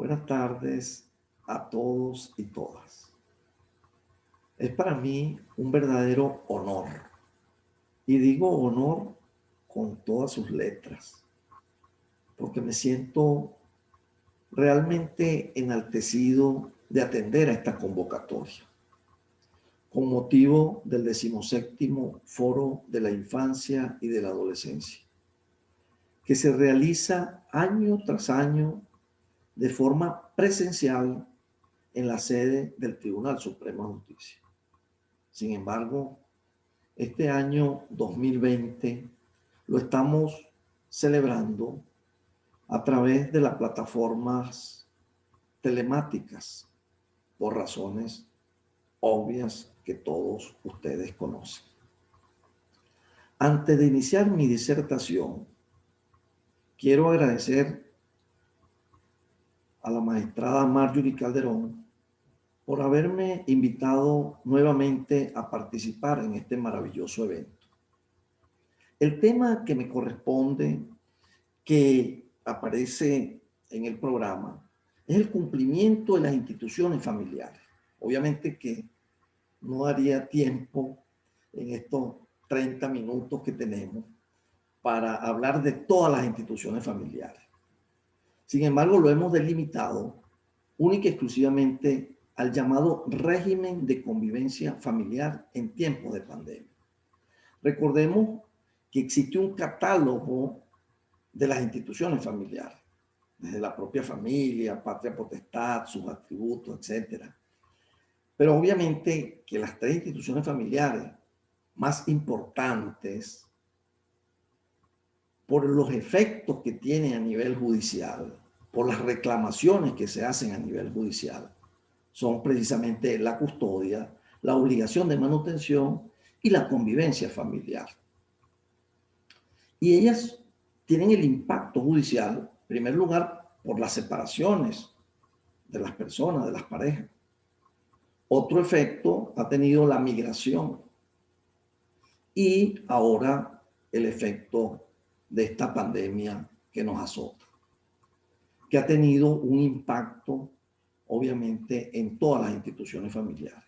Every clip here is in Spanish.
Buenas tardes a todos y todas. Es para mí un verdadero honor, y digo honor con todas sus letras, porque me siento realmente enaltecido de atender a esta convocatoria, con motivo del 17º Foro de la Infancia y de la Adolescencia, que se realiza año tras año de forma presencial en la sede del Tribunal Supremo de Justicia. Sin embargo, este año 2020 lo estamos celebrando a través de las plataformas telemáticas por razones obvias que todos ustedes conocen. Antes de iniciar mi disertación, quiero agradecer a la magistrada Marjorie Calderón por haberme invitado nuevamente a participar en este maravilloso evento. El tema que me corresponde, que aparece en el programa, es el cumplimiento de las instituciones familiares. Obviamente que no daría tiempo en estos 30 minutos que tenemos para hablar de todas las instituciones familiares. Sin embargo, lo hemos delimitado única y exclusivamente al llamado régimen de convivencia familiar en tiempos de pandemia. Recordemos que existe un catálogo de las instituciones familiares, desde la propia familia, patria potestad, sus atributos, etc. Pero obviamente que las tres instituciones familiares más importantes, por los efectos que tienen a nivel judicial, por las reclamaciones que se hacen a nivel judicial, son precisamente la custodia, la obligación de manutención y la convivencia familiar. Y ellas tienen el impacto judicial, en primer lugar, por las separaciones de las personas, de las parejas. Otro efecto ha tenido la migración y ahora el efecto de esta pandemia que nos azota, que ha tenido un impacto obviamente en todas las instituciones familiares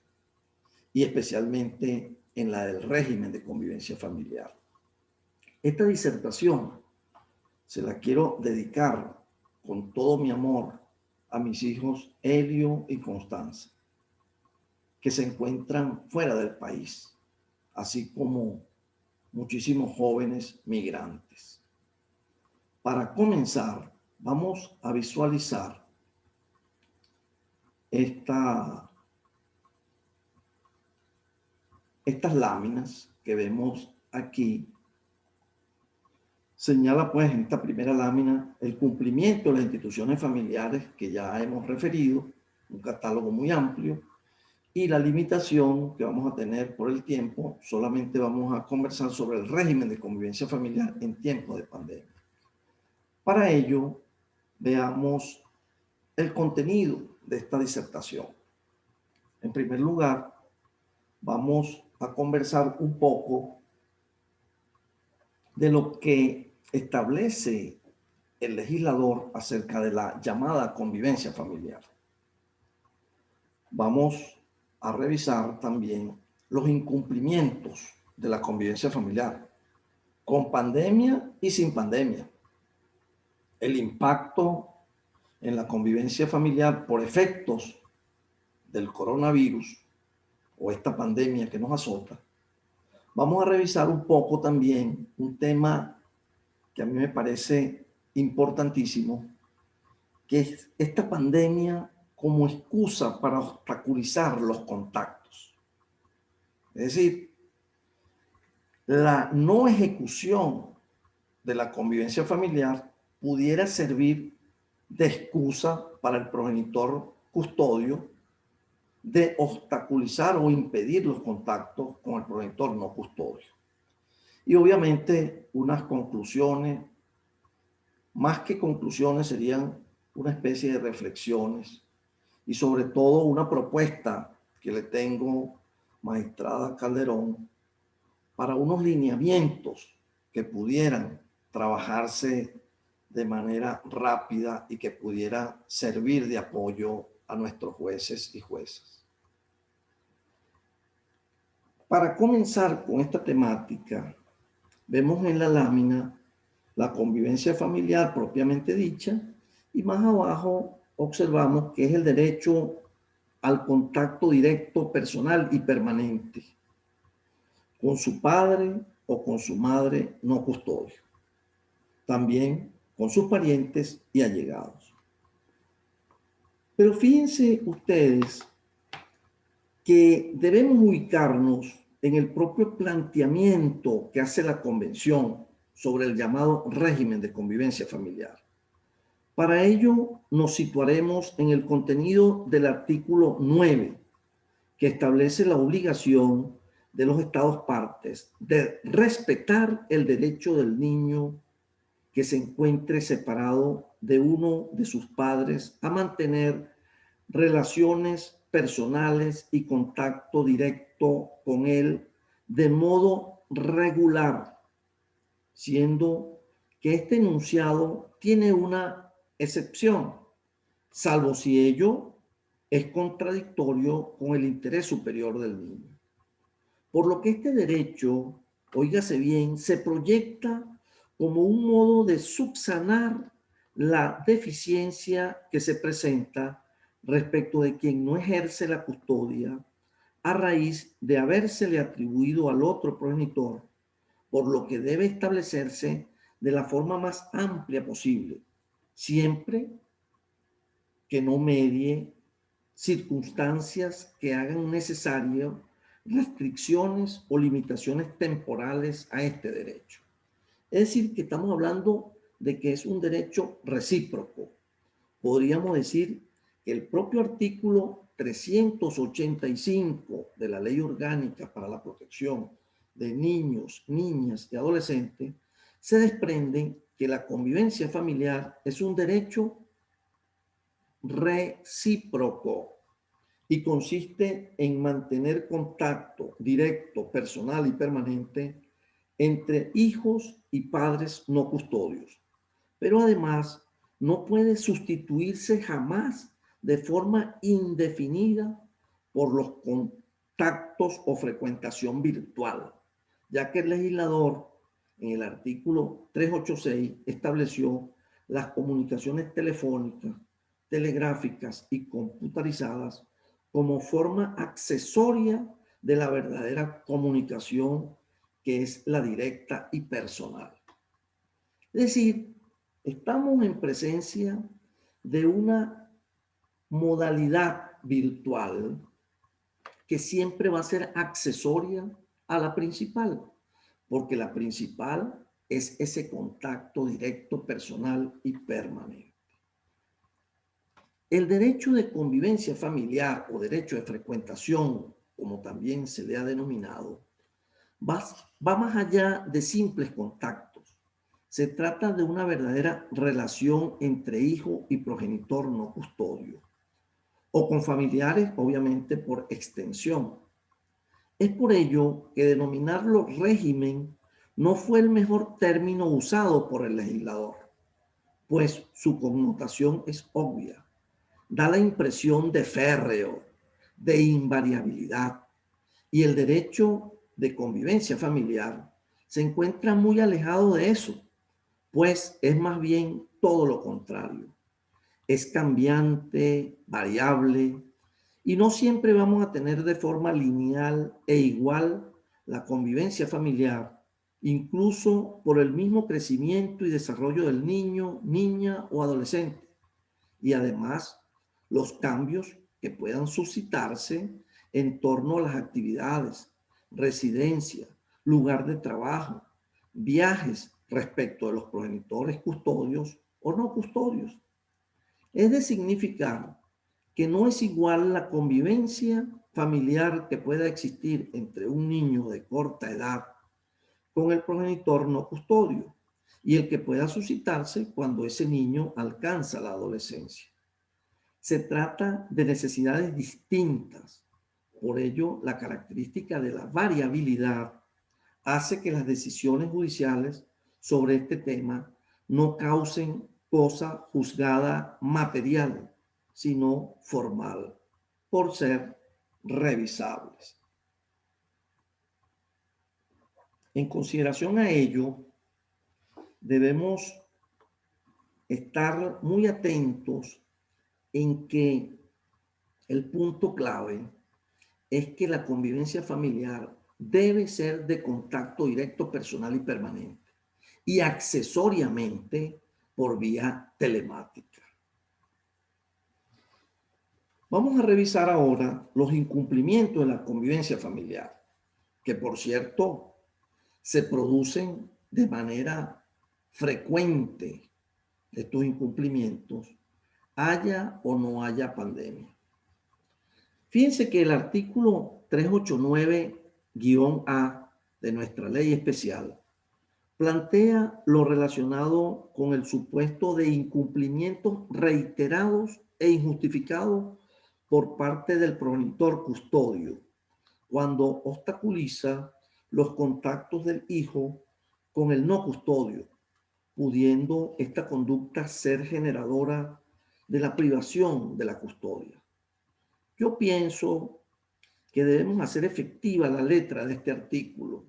y especialmente en la del régimen de convivencia familiar. Esta disertación se la quiero dedicar con todo mi amor a mis hijos Helio y Constanza, que se encuentran fuera del país, así como muchísimos jóvenes migrantes. Para comenzar, vamos a visualizar estas láminas que vemos aquí. Señala pues en esta primera lámina el cumplimiento de las instituciones familiares que ya hemos referido, un catálogo muy amplio, y la limitación que vamos a tener por el tiempo, solamente vamos a conversar sobre el régimen de convivencia familiar en tiempos de pandemia. Para ello, veamos el contenido de esta disertación. En primer lugar, vamos a conversar un poco de lo que establece el legislador acerca de la llamada convivencia familiar. Vamos a revisar también los incumplimientos de la convivencia familiar, con pandemia y sin pandemia, el impacto en la convivencia familiar por efectos del coronavirus o esta pandemia que nos azota. Vamos a revisar un poco también un tema que a mí me parece importantísimo, que es esta pandemia como excusa para obstaculizar los contactos. Es decir, la no ejecución de la convivencia familiar pudiera servir de excusa para el progenitor custodio de obstaculizar o impedir los contactos con el progenitor no custodio. Y obviamente unas conclusiones, más que conclusiones, serían una especie de reflexiones y sobre todo una propuesta que le tengo, magistrada Calderón, para unos lineamientos que pudieran trabajarse de manera rápida y que pudiera servir de apoyo a nuestros jueces y juezas. Para comenzar con esta temática, vemos en la lámina la convivencia familiar propiamente dicha y más abajo observamos que es el derecho al contacto directo, personal y permanente con su padre o con su madre no custodio, también con sus parientes y allegados. Pero fíjense ustedes que debemos ubicarnos en el propio planteamiento que hace la Convención sobre el llamado régimen de convivencia familiar. Para ello nos situaremos en el contenido del artículo 9, que establece la obligación de los Estados partes de respetar el derecho del niño que se encuentre separado de uno de sus padres a mantener relaciones personales y contacto directo con él de modo regular, siendo que este enunciado tiene una excepción, salvo si ello es contradictorio con el interés superior del niño. Por lo que este derecho, óigase bien, se proyecta como un modo de subsanar la deficiencia que se presenta respecto de quien no ejerce la custodia a raíz de habérsele atribuido al otro progenitor, por lo que debe establecerse de la forma más amplia posible, siempre que no medie circunstancias que hagan necesario restricciones o limitaciones temporales a este derecho. Es decir, que estamos hablando de que es un derecho recíproco. Podríamos decir que el propio artículo 385 de la Ley Orgánica para la Protección de Niños, Niñas y Adolescentes se desprende que la convivencia familiar es un derecho recíproco y consiste en mantener contacto directo, personal y permanente entre hijos y padres no custodios. Pero además no puede sustituirse jamás de forma indefinida por los contactos o frecuentación virtual, ya que el legislador en el artículo 386 estableció las comunicaciones telefónicas, telegráficas y computarizadas como forma accesoria de la verdadera comunicación, que es la directa y personal. Es decir, estamos en presencia de una modalidad virtual que siempre va a ser accesoria a la principal, porque la principal es ese contacto directo, personal y permanente. El derecho de convivencia familiar o derecho de frecuentación, como también se le ha denominado, va más allá de simples contactos. Se trata de una verdadera relación entre hijo y progenitor no custodio, o con familiares, obviamente, por extensión. Es por ello que denominarlo régimen no fue el mejor término usado por el legislador, pues su connotación es obvia. Da la impresión de férreo, de invariabilidad, y el derecho de convivencia familiar se encuentra muy alejado de eso, pues es más bien todo lo contrario. Es cambiante, variable, y no siempre vamos a tener de forma lineal e igual la convivencia familiar, incluso por el mismo crecimiento y desarrollo del niño, niña o adolescente. Y además, los cambios que puedan suscitarse en torno a las actividades, residencia, lugar de trabajo, viajes respecto de los progenitores custodios o no custodios. Es de significar que no es igual la convivencia familiar que pueda existir entre un niño de corta edad con el progenitor no custodio y el que pueda suscitarse cuando ese niño alcanza la adolescencia. Se trata de necesidades distintas. Por ello, la característica de la variabilidad hace que las decisiones judiciales sobre este tema no causen cosa juzgada material, sino formal, por ser revisables. En consideración a ello, debemos estar muy atentos en que el punto clave es que la convivencia familiar debe ser de contacto directo, personal y permanente, y accesoriamente por vía telemática. Vamos a revisar ahora los incumplimientos de la convivencia familiar, que por cierto se producen de manera frecuente, estos incumplimientos, haya o no haya pandemia. Fíjense que el artículo 389-A de nuestra ley especial plantea lo relacionado con el supuesto de incumplimientos reiterados e injustificados por parte del progenitor custodio, cuando obstaculiza los contactos del hijo con el no custodio, pudiendo esta conducta ser generadora de la privación de la custodia. Yo pienso que debemos hacer efectiva la letra de este artículo,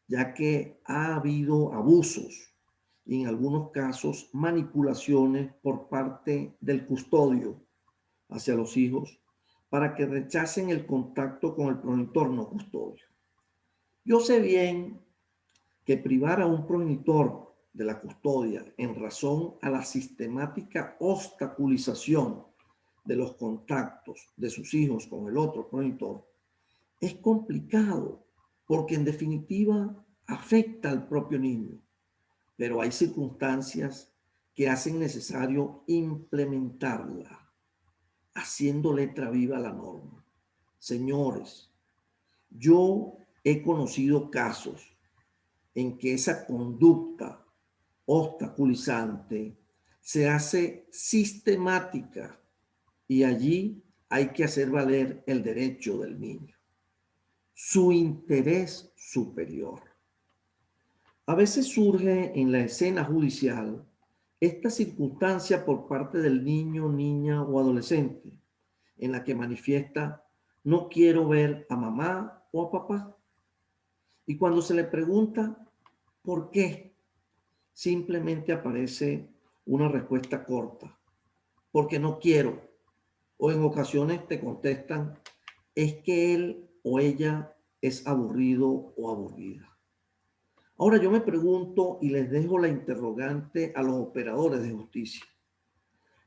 ya que ha habido abusos y en algunos casos manipulaciones por parte del custodio hacia los hijos para que rechacen el contacto con el progenitor no custodio. Yo sé bien que privar a un progenitor de la custodia en razón a la sistemática obstaculización de los contactos de sus hijos con el otro progenitor es complicado porque en definitiva afecta al propio niño, pero hay circunstancias que hacen necesario implementarla, haciendo letra viva la norma. Señores, yo he conocido casos en que esa conducta obstaculizante se hace sistemática y allí hay que hacer valer el derecho del niño, su interés superior. A veces surge en la escena judicial esta circunstancia por parte del niño, niña o adolescente, en la que manifiesta: no quiero ver a mamá o a papá. Y cuando se le pregunta por qué, simplemente aparece una respuesta corta: porque no quiero. O en ocasiones te contestan: es que él o ella es aburrido o aburrida. Ahora yo me pregunto y les dejo la interrogante a los operadores de justicia.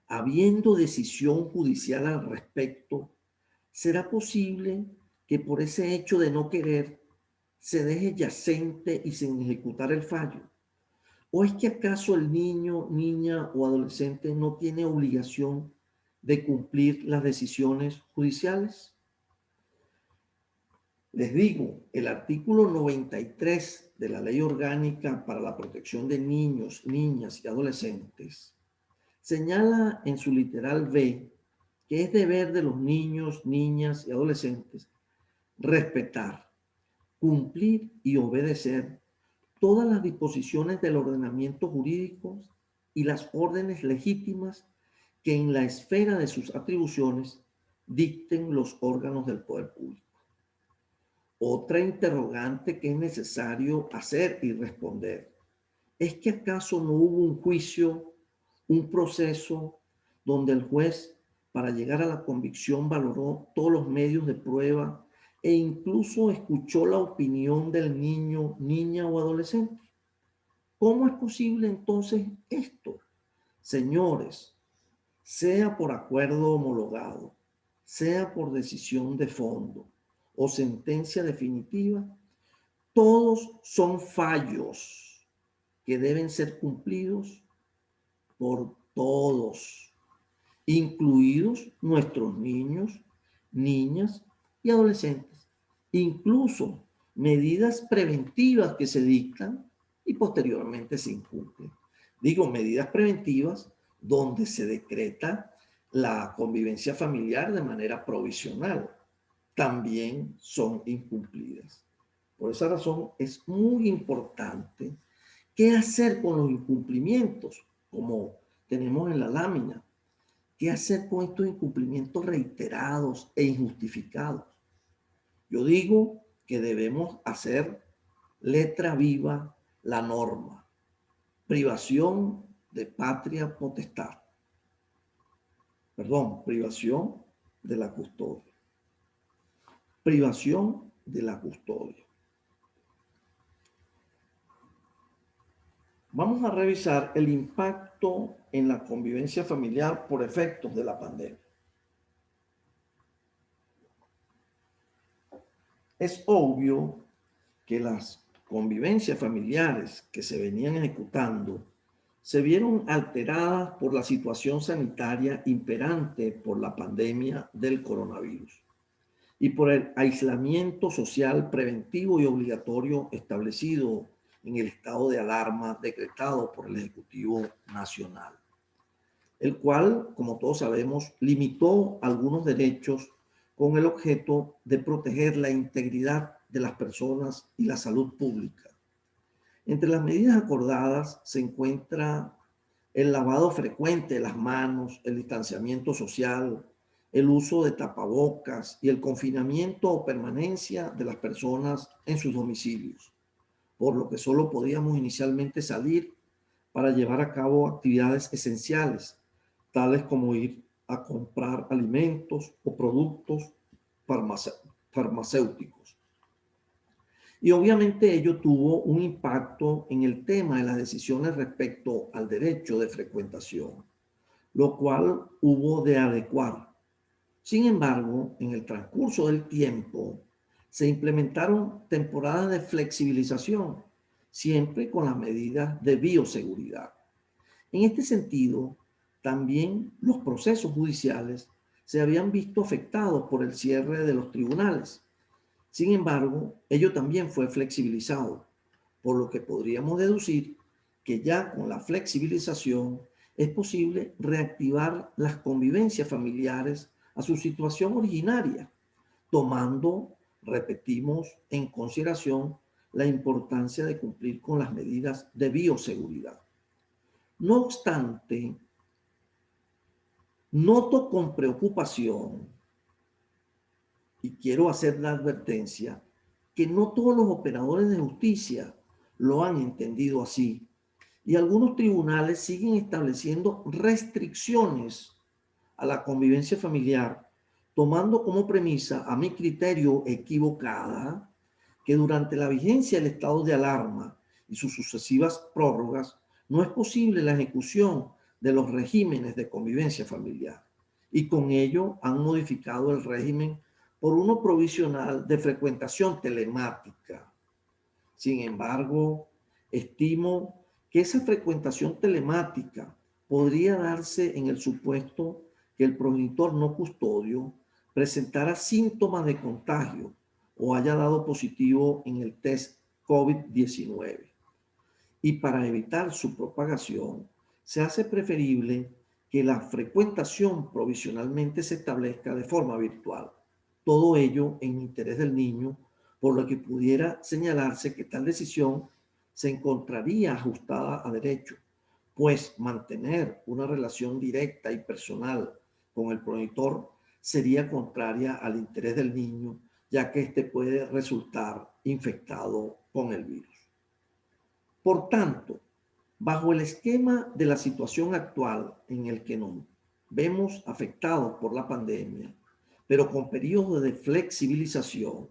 Habiendo decisión judicial al respecto, ¿será posible que por ese hecho de no querer se deje yacente y sin ejecutar el fallo? ¿O es que acaso el niño, niña o adolescente no tiene obligación de cumplir las decisiones judiciales? Les digo, el artículo 93 de la Ley Orgánica para la Protección de Niños, Niñas y Adolescentes señala en su literal B que es deber de los niños, niñas y adolescentes respetar, cumplir y obedecer todas las disposiciones del ordenamiento jurídico y las órdenes legítimas que en la esfera de sus atribuciones dicten los órganos del poder público. Otra interrogante que es necesario hacer y responder es que acaso no hubo un juicio, un proceso donde el juez, para llegar a la convicción, valoró todos los medios de prueba e incluso escuchó la opinión del niño, niña o adolescente. ¿Cómo es posible entonces esto? Señores, sea por acuerdo homologado, sea por decisión de fondo o sentencia definitiva, todos son fallos que deben ser cumplidos por todos, incluidos nuestros niños, niñas y adolescentes. Incluso medidas preventivas que se dictan y posteriormente se incumplen. Digo, medidas preventivas donde se decreta la convivencia familiar de manera provisional, también son incumplidas. Por esa razón es muy importante ¿Qué hacer con los incumplimientos? Como tenemos en la lámina. ¿Qué hacer con estos incumplimientos reiterados e injustificados? Yo digo que debemos hacer letra viva la norma. Privación de patria potestad. Perdón, privación de la custodia. Privación de la custodia. Vamos a revisar el impacto en la convivencia familiar por efectos de la pandemia. Es obvio que las convivencias familiares que se venían ejecutando se vieron alteradas por la situación sanitaria imperante por la pandemia del coronavirus y por el aislamiento social preventivo y obligatorio establecido en el estado de alarma decretado por el Ejecutivo Nacional, el cual, como todos sabemos, limitó algunos derechos con el objeto de proteger la integridad de las personas y la salud pública. Entre las medidas acordadas se encuentra el lavado frecuente de las manos, el distanciamiento social, el uso de tapabocas y el confinamiento o permanencia de las personas en sus domicilios, por lo que solo podíamos inicialmente salir para llevar a cabo actividades esenciales, tales como ir a comprar alimentos o productos farmacéuticos. Y obviamente ello tuvo un impacto en el tema de las decisiones respecto al derecho de frecuentación, lo cual hubo de adecuar. Sin embargo, en el transcurso del tiempo, se implementaron temporadas de flexibilización, siempre con las medidas de bioseguridad. En este sentido, también los procesos judiciales se habían visto afectados por el cierre de los tribunales. Sin embargo, ello también fue flexibilizado, por lo que podríamos deducir que ya con la flexibilización es posible reactivar las convivencias familiares a su situación originaria, tomando, repetimos, en consideración la importancia de cumplir con las medidas de bioseguridad. No obstante, noto con preocupación y quiero hacer la advertencia que no todos los operadores de justicia lo han entendido así y algunos tribunales siguen estableciendo restricciones a la convivencia familiar, tomando como premisa, a mi criterio equivocada, que durante la vigencia del estado de alarma y sus sucesivas prórrogas no es posible la ejecución de los regímenes de convivencia familiar y con ello han modificado el régimen por uno provisional de frecuentación telemática. Sin embargo, estimo que esa frecuentación telemática podría darse en el supuesto que el progenitor no custodio presentara síntomas de contagio o haya dado positivo en el test COVID-19. Y para evitar su propagación, se hace preferible que la frecuentación provisionalmente se establezca de forma virtual. Todo ello en interés del niño, por lo que pudiera señalarse que tal decisión se encontraría ajustada a derecho, pues mantener una relación directa y personal con el progenitor sería contraria al interés del niño, ya que éste puede resultar infectado con el virus. Por tanto, bajo el esquema de la situación actual en el que nos vemos afectados por la pandemia, pero con periodos de flexibilización,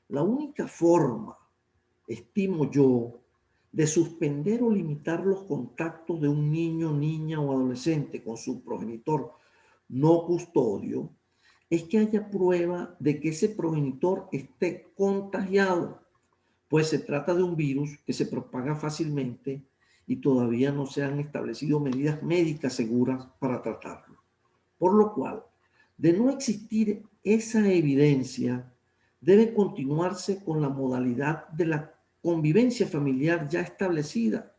la única forma, estimo yo, de suspender o limitar los contactos de un niño, niña o adolescente con su progenitor no custodio es que haya prueba de que ese progenitor esté contagiado, pues se trata de un virus que se propaga fácilmente y todavía no se han establecido medidas médicas seguras para tratarlo. Por lo cual, de no existir esa evidencia, debe continuarse con la modalidad de la convivencia familiar ya establecida,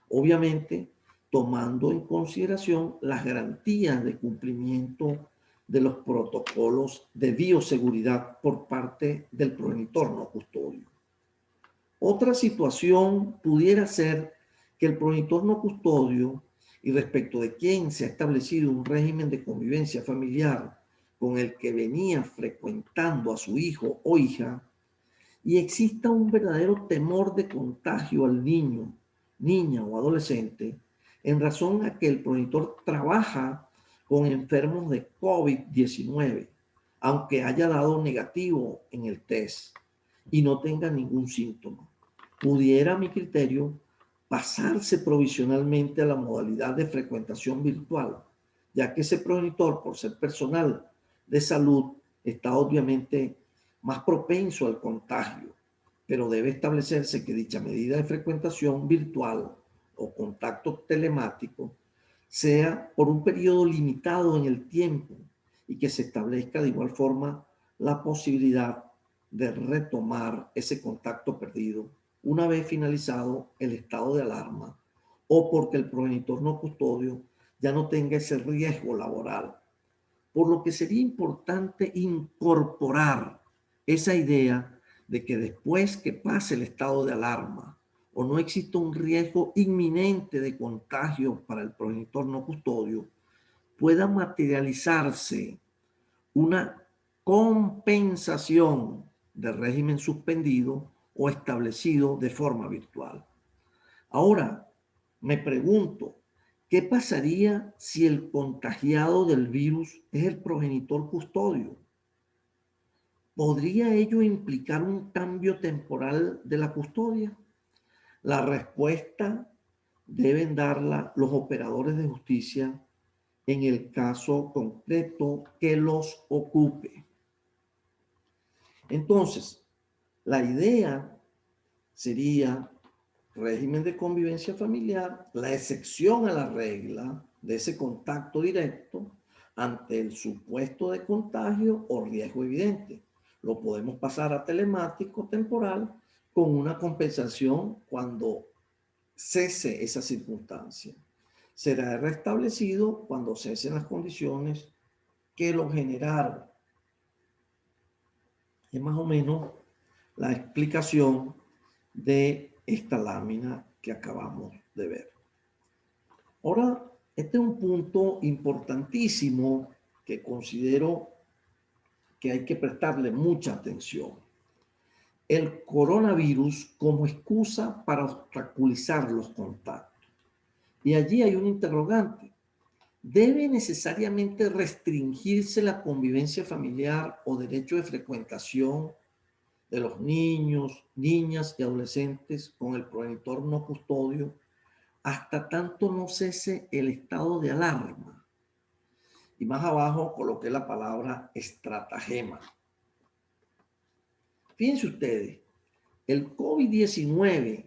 obviamente tomando en consideración las garantías de cumplimiento de los protocolos de bioseguridad por parte del progenitor no custodio. Otra situación pudiera ser que el progenitor no custodio y respecto de quien se ha establecido un régimen de convivencia familiar con el que venía frecuentando a su hijo o hija, y exista un verdadero temor de contagio al niño, niña o adolescente, en razón a que el progenitor trabaja con enfermos de COVID-19, aunque haya dado negativo en el test y no tenga ningún síntoma. Pudiera, a mi criterio, pasarse provisionalmente a la modalidad de frecuentación virtual, ya que ese progenitor, por ser personal de salud, está obviamente más propenso al contagio, pero debe establecerse que dicha medida de frecuentación virtual o contacto telemático sea por un periodo limitado en el tiempo y que se establezca de igual forma la posibilidad de retomar ese contacto perdido una vez finalizado el estado de alarma o porque el progenitor no custodio ya no tenga ese riesgo laboral. Por lo que sería importante incorporar esa idea de que después que pase el estado de alarma o no exista un riesgo inminente de contagio para el progenitor no custodio, pueda materializarse una compensación del régimen suspendido o establecido de forma virtual. Ahora, me pregunto, ¿qué pasaría si el contagiado del virus es el progenitor custodio? ¿Podría ello implicar un cambio temporal de la custodia? La respuesta deben darla los operadores de justicia en el caso concreto que los ocupe. Entonces, la idea sería régimen de convivencia familiar, la excepción a la regla de ese contacto directo ante el supuesto de contagio o riesgo evidente. Lo podemos pasar a telemático temporal con una compensación cuando cese esa circunstancia. Será restablecido cuando cesen las condiciones que lo generaron. Es más o menos la explicación de esta lámina que acabamos de ver. Ahora, este es un punto importantísimo que considero que hay que prestarle mucha atención. El coronavirus como excusa para obstaculizar los contactos. Y allí hay un interrogante. ¿Debe necesariamente restringirse la convivencia familiar o derecho de frecuentación de los niños, niñas y adolescentes con el progenitor no custodio hasta tanto no cese el estado de alarma? Y más abajo coloqué la palabra estratagema. Fíjense ustedes, el COVID-19,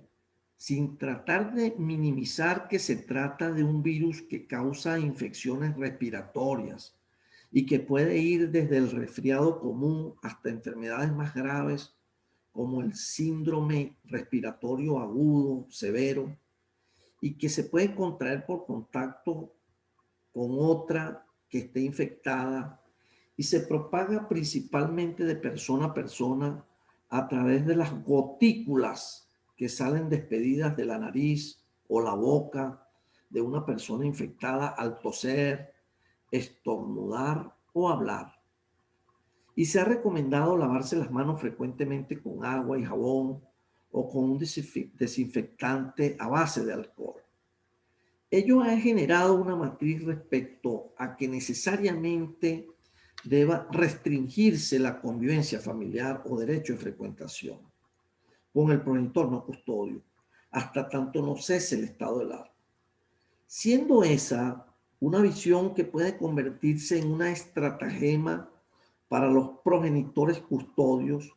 sin tratar de minimizar que se trata de un virus que causa infecciones respiratorias y que puede ir desde el resfriado común hasta enfermedades más graves como el síndrome respiratorio agudo severo, y que se puede contraer por contacto con otra que esté infectada y se propaga principalmente de persona a persona a través de las gotículas que salen despedidas de la nariz o la boca de una persona infectada al toser, estornudar o hablar. Y se ha recomendado lavarse las manos frecuentemente con agua y jabón o con un desinfectante a base de alcohol. Ello ha generado una matriz respecto a que necesariamente deba restringirse la convivencia familiar o derecho de frecuentación con el progenitor no custodio hasta tanto no cese el estado del alarma. Siendo esa una visión que puede convertirse en una estratagema para los progenitores custodios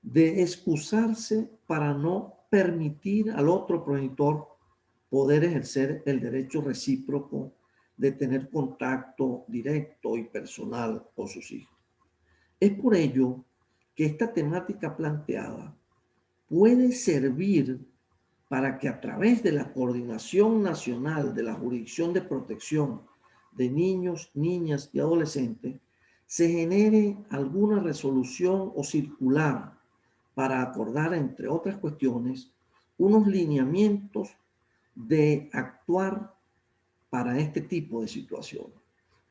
de excusarse para no permitir al otro progenitor poder ejercer el derecho recíproco de tener contacto directo y personal con sus hijos. Es por ello que esta temática planteada puede servir para que a través de la Coordinación Nacional de la Jurisdicción de Protección de Niños, Niñas y Adolescentes se genere alguna resolución o circular para acordar, entre otras cuestiones, unos lineamientos de actuar para este tipo de situaciones.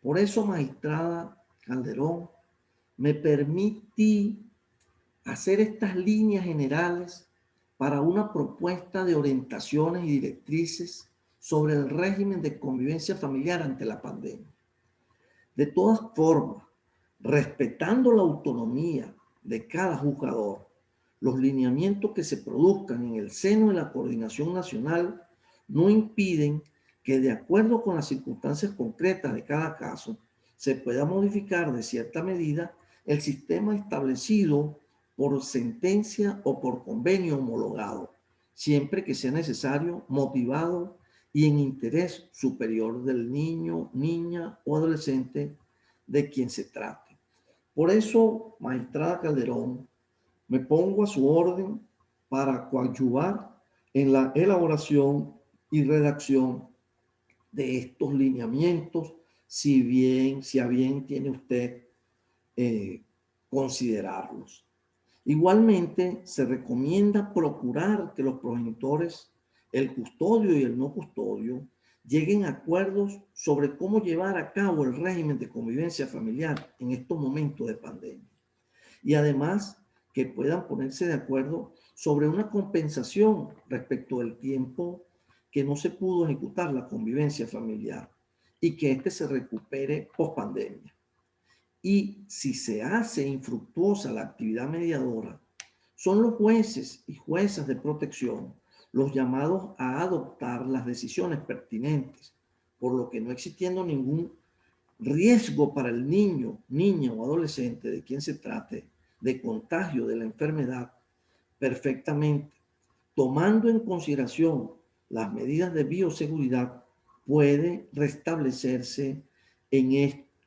Por eso, magistrada Calderón, me permití hacer estas líneas generales para una propuesta de orientaciones y directrices sobre el régimen de convivencia familiar ante la pandemia. De todas formas, respetando la autonomía de cada juzgador, los lineamientos que se produzcan en el seno de la coordinación nacional no impiden que, de acuerdo con las circunstancias concretas de cada caso, se pueda modificar de cierta medida el sistema establecido por sentencia o por convenio homologado, siempre que sea necesario, motivado y en interés superior del niño, niña o adolescente de quien se trate. Por eso, magistrada Calderón, me pongo a su orden para coadyuvar en la elaboración y redacción de estos lineamientos, si a bien tiene usted eh, considerarlos. Igualmente, se recomienda procurar que los progenitores, el custodio y el no custodio, lleguen a acuerdos sobre cómo llevar a cabo el régimen de convivencia familiar en estos momentos de pandemia. Y además, que puedan ponerse de acuerdo sobre una compensación respecto del tiempo que no se pudo ejecutar la convivencia familiar y que éste se recupere post pandemia. Y si se hace infructuosa la actividad mediadora, son los jueces y juezas de protección los llamados a adoptar las decisiones pertinentes, por lo que no existiendo ningún riesgo para el niño, niña o adolescente de quien se trate de contagio de la enfermedad, perfectamente, tomando en consideración las medidas de bioseguridad, puede restablecerse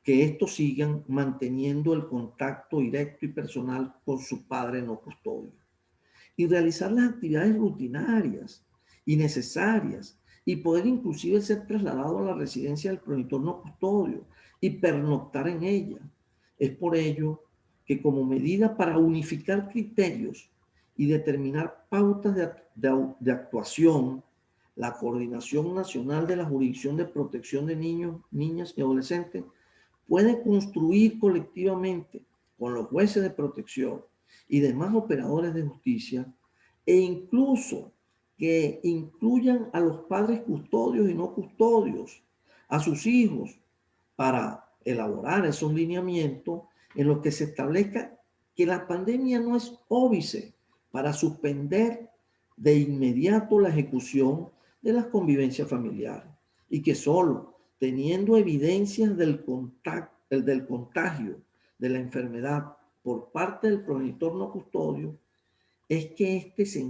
que estos sigan manteniendo el contacto directo y personal con su padre no custodio y realizar las actividades rutinarias y necesarias y poder inclusive ser trasladado a la residencia del progenitor no custodio y pernoctar en ella. Es por ello que, como medida para unificar criterios y determinar pautas de actuación, la Coordinación Nacional de la Jurisdicción de Protección de Niños, Niñas y Adolescentes puede construir colectivamente con los jueces de protección y demás operadores de justicia, e incluso que incluyan a los padres custodios y no custodios, a sus hijos, para elaborar esos lineamientos en los que se establezca que la pandemia no es óbice para suspender de inmediato la ejecución de las convivencias familiares y que solo teniendo evidencias del contagio de la enfermedad por parte del progenitor no custodio, es que éste se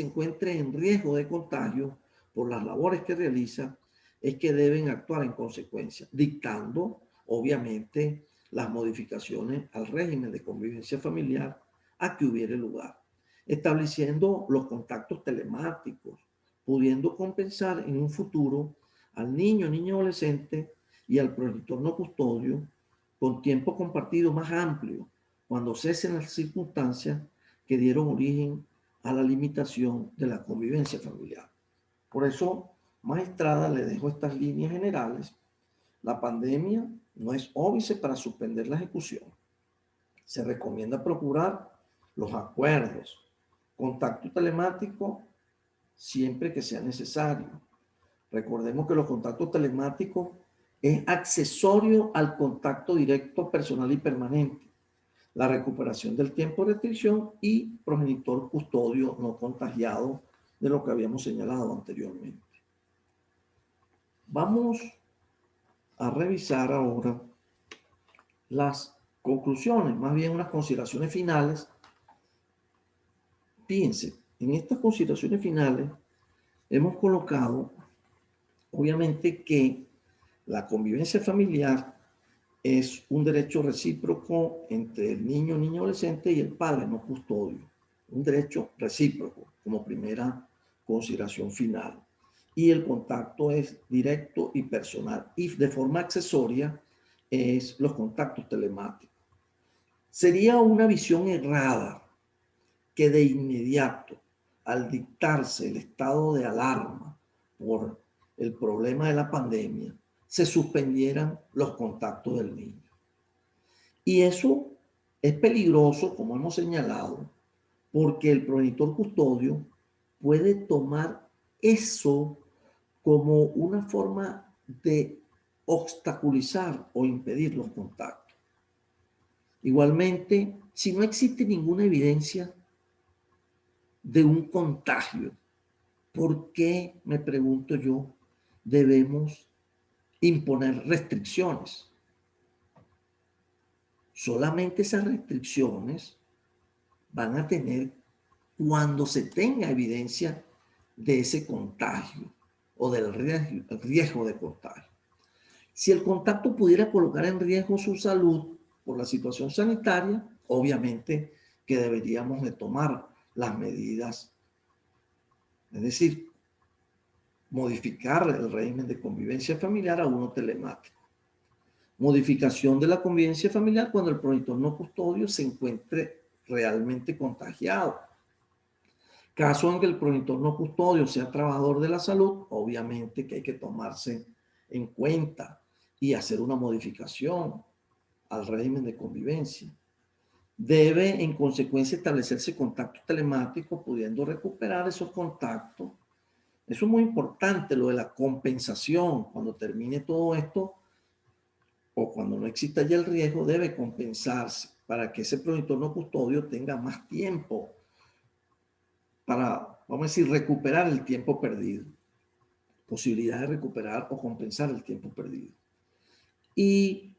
encuentre en riesgo de contagio por las labores que realiza, es que deben actuar en consecuencia, dictando, obviamente, las modificaciones al régimen de convivencia familiar a que hubiere lugar, estableciendo los contactos telemáticos, pudiendo compensar en un futuro al niño, niña adolescente y al progenitor no custodio con tiempo compartido más amplio, cuando cesen las circunstancias que dieron origen a la limitación de la convivencia familiar. Por eso, magistrada, le dejo estas líneas generales. La pandemia no es óbice para suspender la ejecución. Se recomienda procurar los acuerdos, contacto telemático siempre que sea necesario. Recordemos que los contactos telemáticos es accesorio al contacto directo personal y permanente, la recuperación del tiempo de restricción y progenitor custodio no contagiado, de lo que habíamos señalado anteriormente. Vamos a revisar ahora las conclusiones, más bien unas consideraciones finales. Fíjense, en estas consideraciones finales hemos colocado, obviamente, que la convivencia familiar es un derecho recíproco entre el niño, niña, adolescente y el padre no custodio. Un derecho recíproco como primera consideración final. Y el contacto es directo y personal. Y de forma accesoria es los contactos telemáticos. Sería una visión errada que de inmediato, al dictarse el estado de alarma por el problema de la pandemia, se suspendieran los contactos del niño. Y eso es peligroso, como hemos señalado, porque el progenitor custodio puede tomar eso como una forma de obstaculizar o impedir los contactos. Igualmente, si no existe ninguna evidencia de un contagio, ¿por qué, me pregunto yo, debemos imponer restricciones? Solamente esas restricciones van a tener cuando se tenga evidencia de ese contagio o del riesgo de contagio. Si el contacto pudiera colocar en riesgo su salud por la situación sanitaria, obviamente que deberíamos de tomar las medidas, es decir, modificar el régimen de convivencia familiar a uno telemático. Modificación de la convivencia familiar cuando el progenitor no custodio se encuentre realmente contagiado. Caso en que el progenitor no custodio sea trabajador de la salud, obviamente que hay que tomarse en cuenta y hacer una modificación al régimen de convivencia. Debe, en consecuencia, establecerse contactos telemáticos, pudiendo recuperar esos contactos. Eso es muy importante, lo de la compensación. Cuando termine todo esto, o cuando no exista ya el riesgo, debe compensarse para que ese progenitor no custodio tenga más tiempo para, vamos a decir, recuperar el tiempo perdido. Posibilidad de recuperar o compensar el tiempo perdido. Y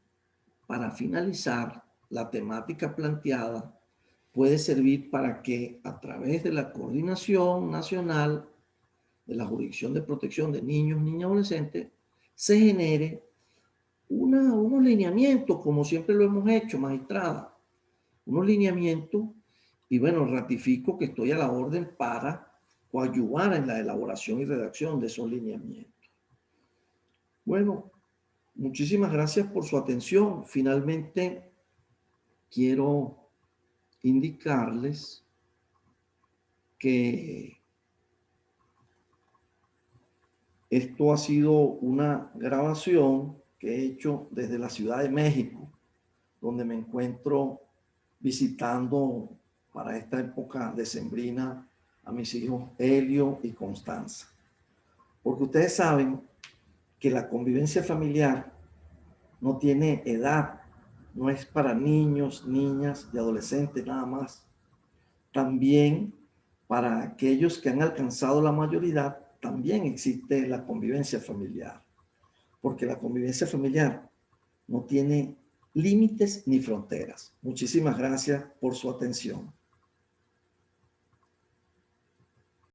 para finalizar, la temática planteada puede servir para que a través de la Coordinación Nacional de la Jurisdicción de Protección de Niños, Niñas y Adolescentes se genere unos lineamientos, como siempre lo hemos hecho, magistrada, unos lineamientos, y bueno, ratifico que estoy a la orden para coadyuvar en la elaboración y redacción de esos lineamientos. Bueno, muchísimas gracias por su atención. Finalmente, quiero indicarles que esto ha sido una grabación que he hecho desde la Ciudad de México, donde me encuentro visitando para esta época decembrina a mis hijos Helio y Constanza. Porque ustedes saben que la convivencia familiar no tiene edad, no es para niños, niñas y adolescentes nada más. También para aquellos que han alcanzado la mayoría, también existe la convivencia familiar, porque la convivencia familiar no tiene límites ni fronteras. Muchísimas gracias por su atención.